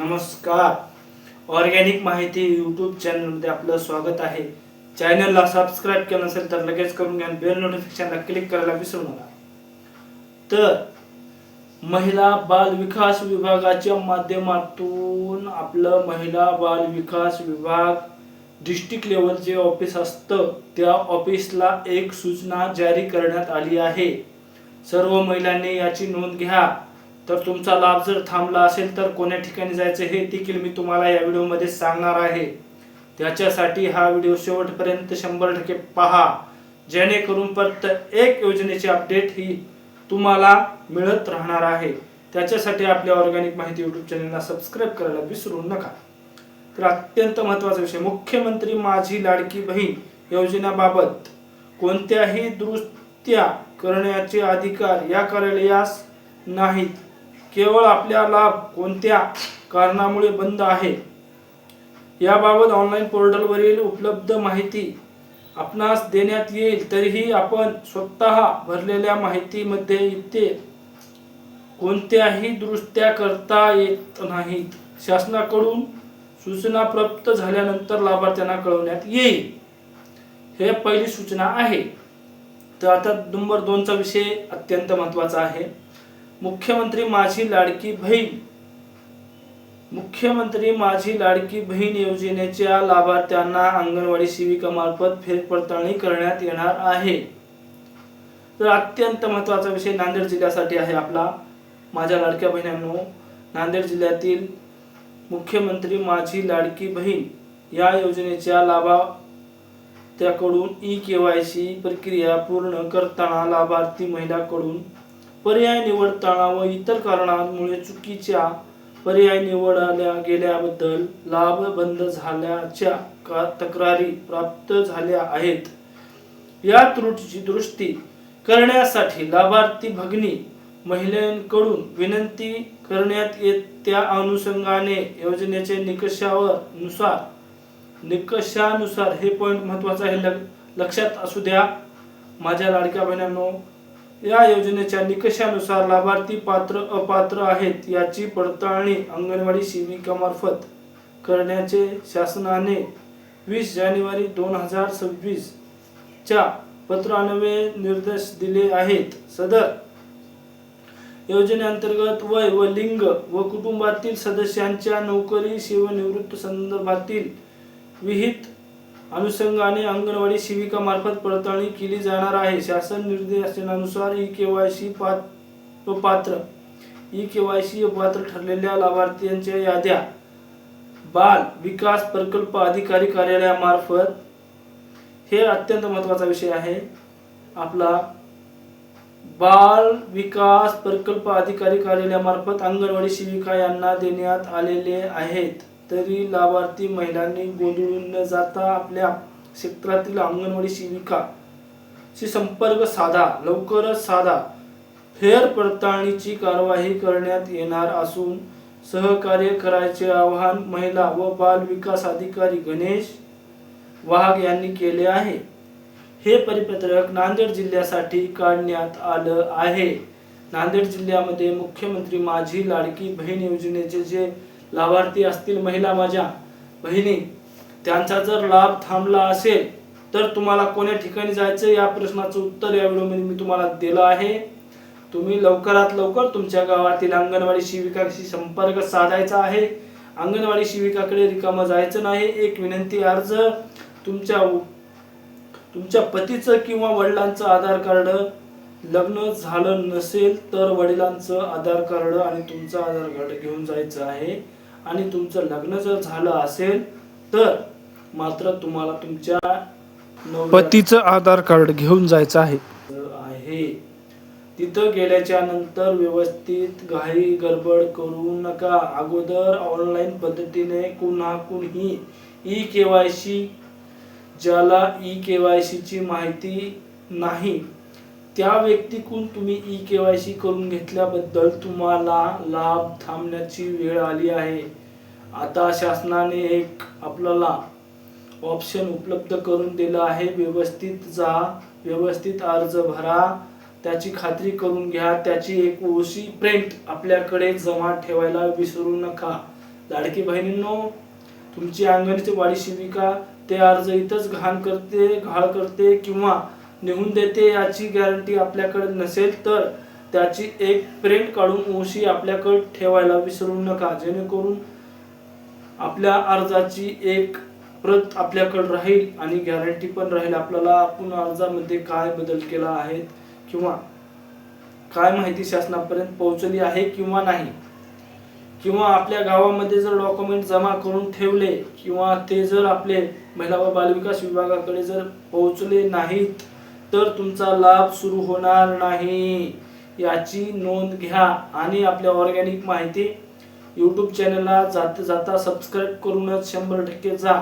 नमस्कार. ऑर्गॅनिक माहिती यूट्यूब चॅनलमध्ये आपलं स्वागत आहे. चॅनलला सबस्क्राईब केलं नसेल तर लगेच करून घ्या. बेल नोटिफिकेशनला क्लिक करायला विसरू नका. तर महिला बाल विकास विभागाच्या माध्यमातून आपलं महिला बाल विकास विभाग डिस्ट्रिक्ट लेवल जे ऑफिस असतं त्या ऑफिसला एक सूचना जारी करण्यात आली आहे. सर्व महिलांनी याची नोंद घ्या. तर तुमचा लाभ जर थांबला असेल तर कोण्या ठिकाणी जायचं हे देखील मी तुम्हाला या व्हिडिओमध्ये सांगणार आहे. त्याच्यासाठी हा व्हिडिओ शेवटपर्यंत 100% पहा, जेणेकरून प्रत्येक योजनेची अपडेट ही तुम्हाला मिळत राहणार आहे. त्याच्यासाठी आपल्या ऑर्गॅनिक माहिती यूट्यूब चॅनलला सबस्क्राईब करायला विसरू नका. तर अत्यंत महत्त्वाचा विषय, मुख्यमंत्री माझी लाडकी बहीण योजनेबाबत कोणत्याही दुरुस्त्या करण्याचे अधिकार या कार्यालयास नाहीत. केवळ आपला लाभ कोणत्या कारणामुळे बंद आहे याबाबत ऑनलाईन पोर्टलवरील उपलब्ध माहिती आपणास देण्यात येईल. तरीही आपण स्वतः भरलेल्या माहितीमध्ये इथे कोणत्याही दुरुस्त्या करता येत नाहीत. शासनाकडून सूचना प्राप्त झाल्यानंतर लाभार्थ्यांना कळवण्यात येईल. हे पहिली सूचना आहे. तर आता नंबर 2चा विषय अत्यंत महत्त्वाचा आहे. मुख्यमंत्री माझी लाडकी बहीण योजनेच्या लाभार्थ्यांना अंगणवाडी सेविका मार्फत फेरपडताळणी करण्यात येणार आहे. तर अत्यंत महत्त्वाचा विषय नांदेड जिल्ह्यासाठी आहे आपला. माझ्या लाडक्या बहिणींनो, नांदेड जिल्ह्यातील मुख्यमंत्री माझी लाडकी बहीण या योजनेच्या लाभार्थ्याकडून ई-केवायसी प्रक्रिया पूर्ण करताना लाभार्थी महिलांकडून पर्याय निवडताना व इतर कारणांमुळे चुकीच्या पर्याय निवडल्या गेल्याबद्दल लाभ बंद झाल्याच्या तक्रारी प्राप्त झाल्या आहेत. या त्रुटीची दुरुस्ती करण्यासाठी लाभार्थी भगिनी महिलांकडून विनंती करण्यात येत. त्या अनुषंगाने योजनेचे निकषानुसार हे पॉइंट महत्त्वाचा आहे, लक्षात असू द्या माझ्या लाडक्या बहिणींनो. या योजनेच्या निकषानुसार लाभार्थी पात्र अपात्र आहेत याची पडताळणी अंगणवाडी सेविकामार्फत करण्याचे शासनाने 20 जानेवारी 2026 च्या पत्रान्वये निर्देश दिले आहेत. सदर योजनेअंतर्गत वय व लिंग व कुटुंबातील सदस्यांच्या नोकरी सेवानिवृत्ती संदर्भातील विहित अनुषंगाने अंगणवाडी सेविका मार्फत पडताळणी केली जाणार आहे. शासन निर्देशानुसार ई-केवायसी पात्र ठरलेल्या लाभार्थ्यांच्या याद्या बाल विकास प्रकल्प अधिकारी कार्यालयामार्फत, हे अत्यंत महत्त्वाचा विषय आहे आपला, बाल विकास प्रकल्प अधिकारी कार्यालयामार्फत अंगणवाडी सेविका यांना देण्यात आलेले आहेत. तरी लाभार्थी महिलांनी गोंधळून न जाता आपल्या क्षेत्रातील अंगणवाडी सेविकाशी संपर्क साधा. लवकरच साधा. फेर पडताळणीची कार्यवाही करण्यात येणार असून सहकार्य करायचे आवाहन महिला व बाल विकास अधिकारी गणेश वाघ यांनी केले आहे. हे परिपत्रक नांदेड जिल्ह्यासाठी काढण्यात आलं आहे. नांदेड जिल्ह्यामध्ये मुख्यमंत्री माझी लाडकी बहीण योजनेचे जे लाभार्थी असतील महिला माझ्या बहिणी, त्यांचा जर लाभ थांबला असेल तर तुम्हाला कोण्या ठिकाणी जायचं या प्रश्नाचं उत्तर या व्हिडिओमध्ये मी तुम्हाला दिलं आहे. तुम्ही लवकरात लवकर तुमच्या गावातील अंगणवाडी सेविकाशी संपर्क साधायचा आहे. अंगणवाडी सेविकाकडे रिकामं जायचं नाही. एक विनंती अर्ज, तुमच्या पतीचं किंवा वडिलांचं आधार कार्ड, लग्न झालं नसेल तर वडिलांचं आधार कार्ड आणि तुमचं आधार कार्ड घेऊन जायचं आहे. आणि तुमचं लग्न जर झालं असेल तर मात्र तुम्हाला तुमच्या पतीचं आधार कार्ड घेऊन जायचं आहे. तिथं गेल्याच्या नंतर व्यवस्थित घाई गडबड करू नका. अगोदर ऑनलाईन पद्धतीने कुणीही ई-केवायसी, ज्याला ई-केवायसीची माहिती नाही त्या व्यक्तीकडून तुम्ही ई-केवायसी करून घेतल्याबद्दल तुम्हाला लाभ थांबण्याची वेळ आली आहे. आता शासनाने एक आपल्याला ऑप्शन उपलब्ध करून दिला आहे. व्यवस्थित जा, व्यवस्थित अर्ज भरा, त्याची खात्री करून घ्या. त्याची एक ओशी प्रिंट आपल्याकडे जमा ठेवायला विसरू नका. लाडकी बहिणींनो, तुमची अंगणवाडी सेविका ते अर्ज इथंच घाळ करते किंवा निघून देते याची गॅरंटी आपल्याकडे नसेल तर त्याची एक प्रिंट काढून ओशी आपल्याकडे ठेवायला विसरू नका, जेणेकरून आपल्या अर्जाची एक प्रत आपल्याकडे राहील आणि गॅरंटी पण राहील आपल्याला आपण अर्जामध्ये काय बदल केला आहे किंवा काय माहिती शासनापर्यंत पोहोचली आहे किंवा नाही, किंवा आपल्या गावामध्ये जर डॉक्युमेंट जमा करून ठेवले किंवा ते जर आपले महिला व बालविकास विभागाकडे जर पोहोचले नाहीत तर तुमचा लाभ सुरू होणार नाही, याची नोंद घ्या. आणि आपल्या ऑर्गॅनिक माहिती यूट्यूब चॅनलला जाता सबस्क्राईब करूनच 100% जा,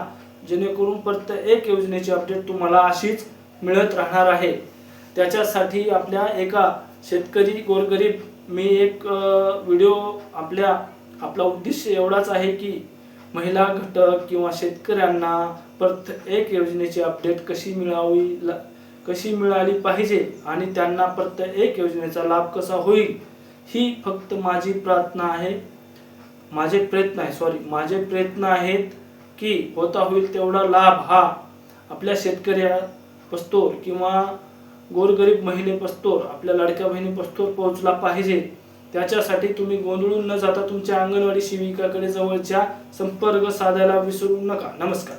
जेणेकरून प्रत्येक योजनेची अपडेट तुम्हाला अशीच मिळत राहणार आहे. त्याच्यासाठी आपल्या एका शेतकरी गोरगरीब मी एक व्हिडिओ आपला उद्देश एवढाच आहे की महिला घटक किंवा शेतकऱ्यांना प्रत्येक योजनेची अपडेट कशी मिळाली पाहिजे आणि त्यांना प्रत्येक योजनेचा लाभ कसा होईल, ही फक्त माझे प्रयत्न आहेत की होता होईल तेवढा लाभ हा आपल्या शेतकऱ्या पस्तोर किंवा गोरगरीब महिले पस्तोर आपल्या लाडक्या बहिणी पस्तोर पोहोचला पाहिजे. त्याच्यासाठी तुम्ही गोंधळून न जाता तुमच्या अंगणवाडी सेविकाकडे जवळच्या संपर्क साधायला विसरू नका. नमस्कार.